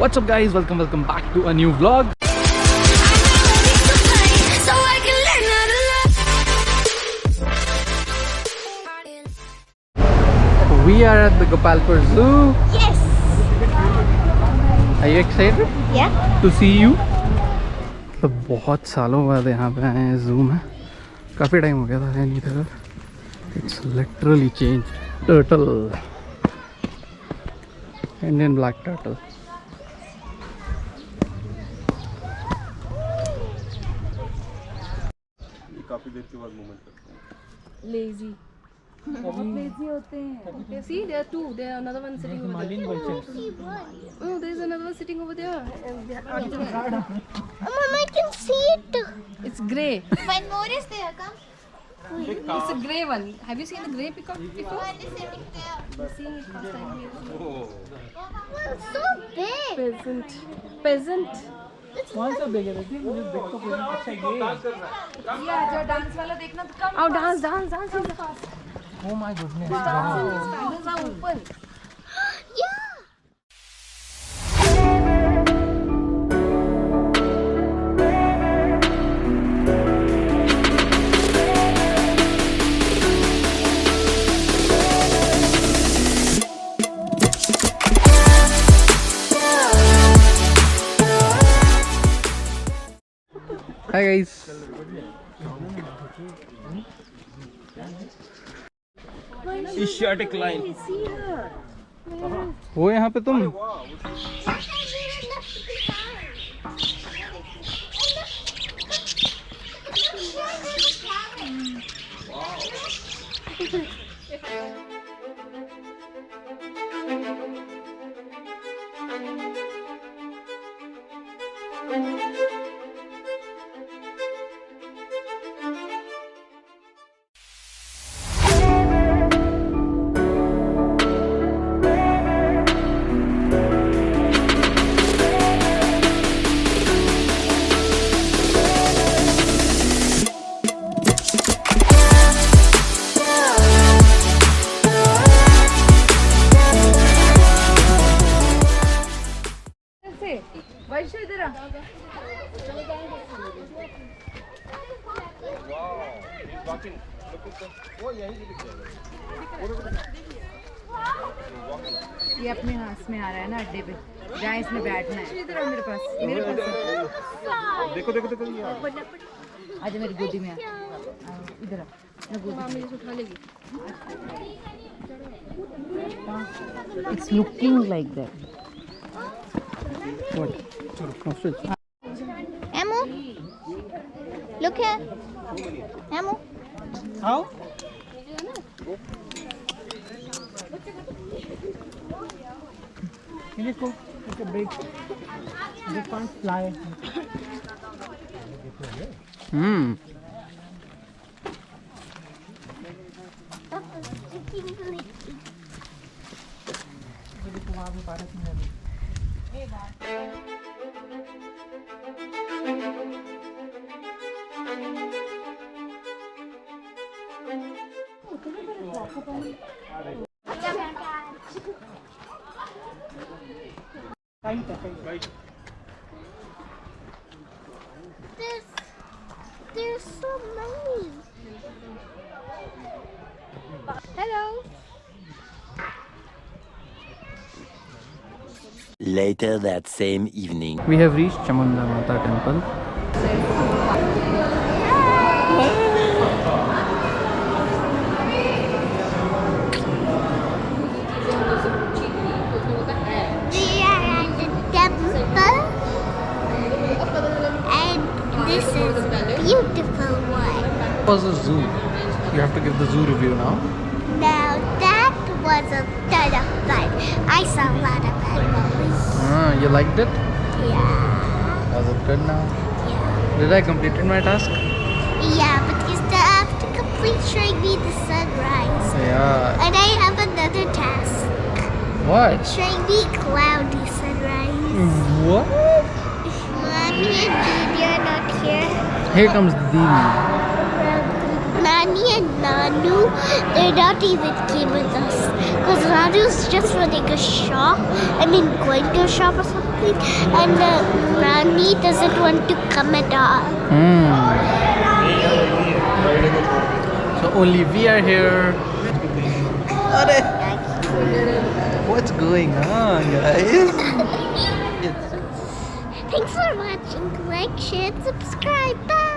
What's up guys, welcome back to a new vlog. We are at the Gopalpur Zoo. Yes. Are you excited? Yeah. To see you. तो बहुत सालों बाद यहाँ पे आए हैं zoo में. काफ़ी टाइम हो गया था नहीं था. It's literally changed. Turtle. Indian black turtle. काफी देर के बाद मूवमेंट करते हैं. Lazy. बहुत lazy होते हैं. See, there are two. There are another one sitting over there. Oh, there is another one sitting over there. Mom, I can see it. It's grey. One more is there. Come. It's a grey one. Have you seen the grey peacock before? One is sitting there. I've seen it first time here. It's so big. Peasant. कौन सा देख रहे थे? मुझे देख तो कोई अच्छा ये. Yeah, जो डांस वाला देखना तो कम. Oh, dance. Oh my goodness. His fingers are open. Yeah. Hi guys. Asiatic line. वो यहाँ पे तुम. वैश्य इधर आ. ये अपने हाथ में आ रहा है ना अड्डे पे. जहाँ इसमें बैठना है. इधर आ मेरे पास. देखो देखो देखो ये. आजा मेरी गोदी में आ. इधर आ. मैं गोदी माँ मुझे उठा लेगी. It's looking like that. What? Emu. Look here. Emu. How? Can you go take a break? They can't fly. There's so many. Hello. Later that same evening. We have reached Chamunda Mata temple. We are at the temple, and this is a beautiful one. It was a zoo. You have to give the zoo review now. Now that was a ton of fun. I saw a lot of animals. You liked it? Yeah. Was it good now? Yeah. Did I complete my task? Yeah, but you still have to complete showing me the sunrise. Yeah. And I have another task. What? Showing me cloudy sunrise. What? Mommy and Didi are not here. Here comes Didi. Nani and Nani Ranu, they're not even keen with us. Because Ranu's just running a shop. Going to a shop or something. And Rani doesn't want to come at all. So only we are here. What's going on, guys? Thanks for watching. Like, share, and subscribe. Bye.